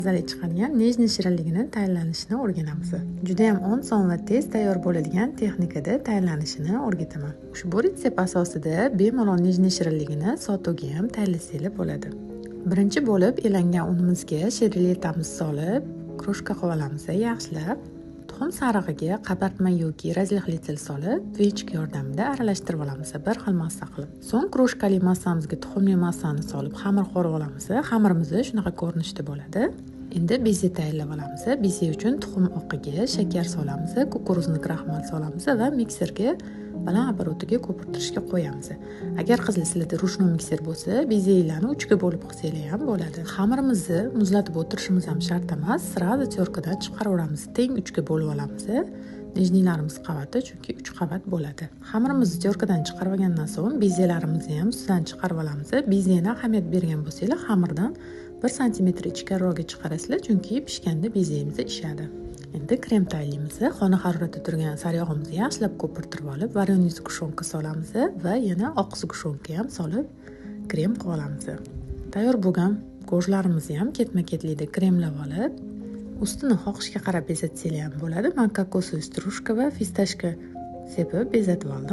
Mazali chiqadigan nejniy shirinligini tayyorlanishini o'rganamiz. Juda ham oson va tez tayyor bo'ladigan texnikada tayyorlanishini o'rgataman. Ushbu retsept asosida bemalol nejniy shirinligini sotuvga ham tayyorlasangiz bo'ladi. Birinchi bo'lib elangan unimizga shirinlikamiz solib, kroshka qilib olamiz. Yaxshilab tuxum sarig'iga qabartma yoki razliqli solib, vechka yordamida aralashtirib olamiz, bir xil massa qilib. So'ng kroshkali massamizga tuxumli massani solib, xamir qo'rib olamiz. Xamirimiz shunaqa ko'rinishda bo'ladi. Endi beze tayyorlab olamiz. Beze uchun tuxum oqiga shakar solamiz, kukuruzni kraxmal solamiz va mikserga baland оборотga ko'pirtirishga qo'yamiz. Agar qizlar sizlarda ruchnoy mikser bo'lsa, bezelarni 3 ga bo'lib qilsangiz ham bo'ladi. Xamirimizni muzlatib o'tirishimiz ham shart emas, srazi terkadan chiqaraveramiz. Teng 3 ga bo'lib olamiz. Nejniylarimiz qavati, chunki 3 qavat bo'ladi. Xamirimizni terkadan chiqarib olgandan so'ng bezelarimizni ham suvdan chiqarib olamiz. Bezeni ahamiyat bergan bo'lsangiz, xamirdan 1 sm ichkariroqga chiqarasizlar, chunki pishganda bezemiz ishadi. Endi krem tayyorlaymiz. Xona haroratida turgan sariyog'imizni yaxshilab ko'pirtirib olib, varyoniz gushonka solamiz va yana oq gushonka ham solib krem qilib olamiz. Tayyor bo'lgan go'shtlarimizni ham ketma-ketlikda kremlab olib, ustini xohishga qarab bezatsangiz ham bo'ladi. Men kokosli strushka va fistashka sepib bezatib oldim.